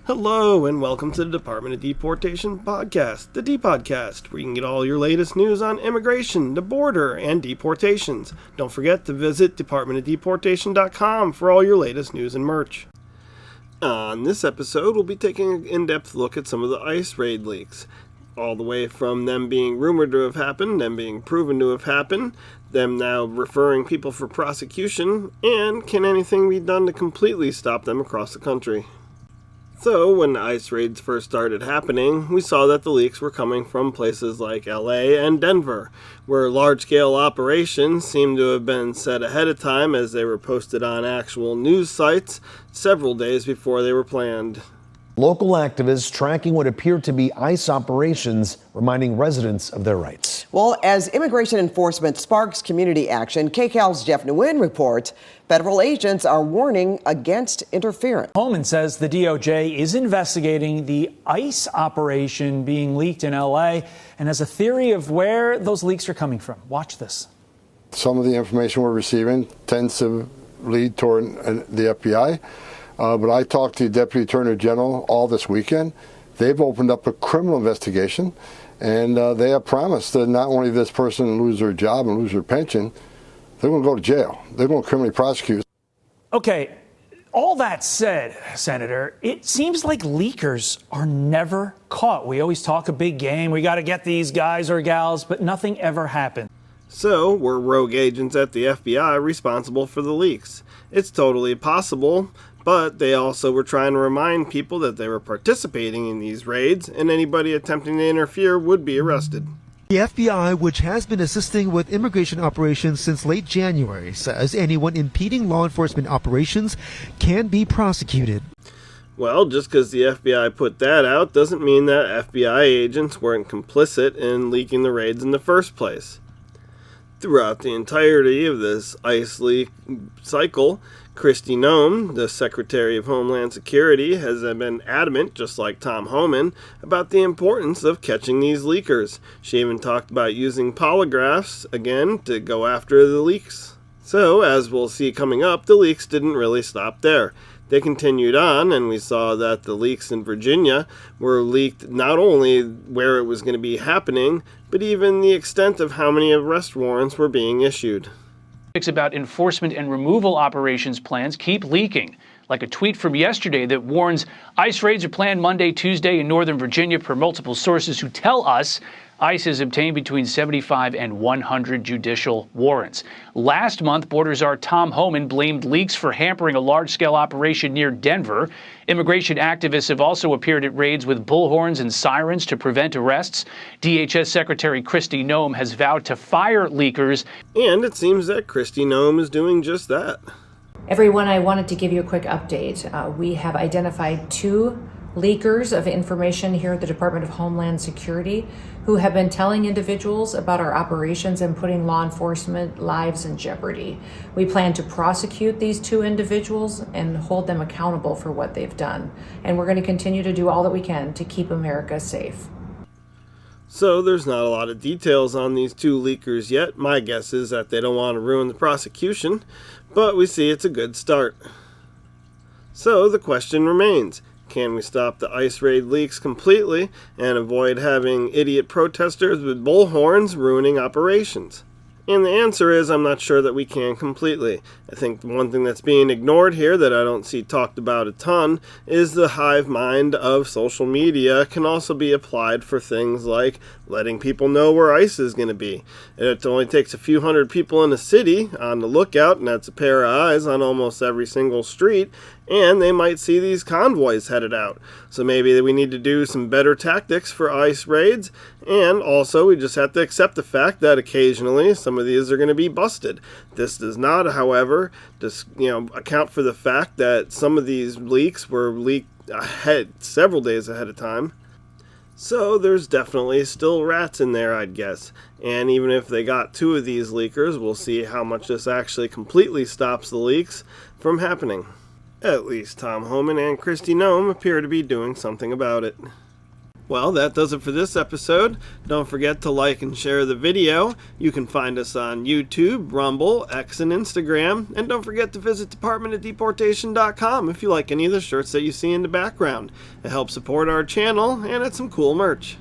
Hello and welcome to the Department of Deportation podcast, the DEPODcast, where you can get all your latest news on immigration, the border, and deportations. Don't forget to visit departmentofdeportation.com for all your latest news and merch. On this episode, we'll be taking an in-depth look at some of the ICE raid leaks, all the way from them being rumored to have happened, them being proven to have happened, them now referring people for prosecution, and can anything be done to completely stop them across the country. So, when the ICE raids first started happening, we saw that the leaks were coming from places like LA and Denver, where large-scale operations seemed to have been set ahead of time as they were posted on actual news sites several days before they were planned. Local activists tracking what appeared to be ICE operations, reminding residents of their rights. Well, as immigration enforcement sparks community action, KCAL's Kristi Noem reports federal agents are warning against interference. Homan says the DOJ is investigating the ICE operation being leaked in LA and has a theory of where those leaks are coming from. Watch this. Some of the information we're receiving tends to lead toward the FBI. But I talked to the Deputy Attorney General all this weekend. They've opened up a criminal investigation, and they have promised that not only this person lose their job and lose their pension, they're going to go to jail. They're going to criminally prosecute. Okay, all that said, Senator, it seems like leakers are never caught. We always talk a big game. We got to get these guys or gals, but nothing ever happened. So, were rogue agents at the FBI responsible for the leaks? It's totally possible, but they also were trying to remind people that they were participating in these raids, and anybody attempting to interfere would be arrested. The FBI, which has been assisting with immigration operations since late January, says anyone impeding law enforcement operations can be prosecuted. Well, just because the FBI put that out doesn't mean that FBI agents weren't complicit in leaking the raids in the first place. Throughout the entirety of this ICE leak cycle, Kristi Noem, the Secretary of Homeland Security, has been adamant, just like Tom Homan, about the importance of catching these leakers. She even talked about using polygraphs, again, to go after the leaks. So, as we'll see coming up, the leaks didn't really stop there. They continued on, and we saw that the leaks in Virginia were leaked not only where it was going to be happening, but even the extent of how many arrest warrants were being issued. About enforcement and removal operations plans keep leaking, like a tweet from yesterday that warns ICE raids are planned Monday, Tuesday in Northern Virginia per multiple sources who tell us ICE has obtained between 75 and 100 judicial warrants. Last month, Border Czar Tom Homan blamed leaks for hampering a large-scale operation near Denver. Immigration activists have also appeared at raids with bullhorns and sirens to prevent arrests. DHS Secretary Kristi Noem has vowed to fire leakers. And it seems that Kristi Noem is doing just that. Everyone, I wanted to give you a quick update. We have identified 2 leakers of information here at the Department of Homeland Security who have been telling individuals about our operations and putting law enforcement lives in jeopardy. We plan to prosecute these 2 individuals and hold them accountable for what they've done. And we're going to continue to do all that we can to keep America safe. So there's not a lot of details on these 2 leakers yet. My guess is that they don't want to ruin the prosecution, but we see it's a good start. So the question remains, can we stop the ICE raid leaks completely and avoid having idiot protesters with bullhorns ruining operations? And the answer is I'm not sure that we can completely. I think the one thing that's being ignored here that I don't see talked about a ton is the hive mind of social media can also be applied for things like letting people know where ICE is going to be. It only takes a few hundred people in a city on the lookout, and that's a pair of eyes on almost every single street, and they might see these convoys headed out. So maybe we need to do some better tactics for ICE raids, and also we just have to accept the fact that occasionally some of these are going to be busted. This does not, however, account for the fact that some of these leaks were leaked several days ahead of time. So there's definitely still rats in there, I'd guess. And even if they got 2 of these leakers, we'll see how much this actually completely stops the leaks from happening. At least Tom Homan and Kristi Noem appear to be doing something about it. Well, that does it for this episode. Don't forget to like and share the video. You can find us on YouTube, Rumble, X, and Instagram. And don't forget to visit DEPODcast if you like any of the shirts that you see in the background. It helps support our channel, and it's some cool merch.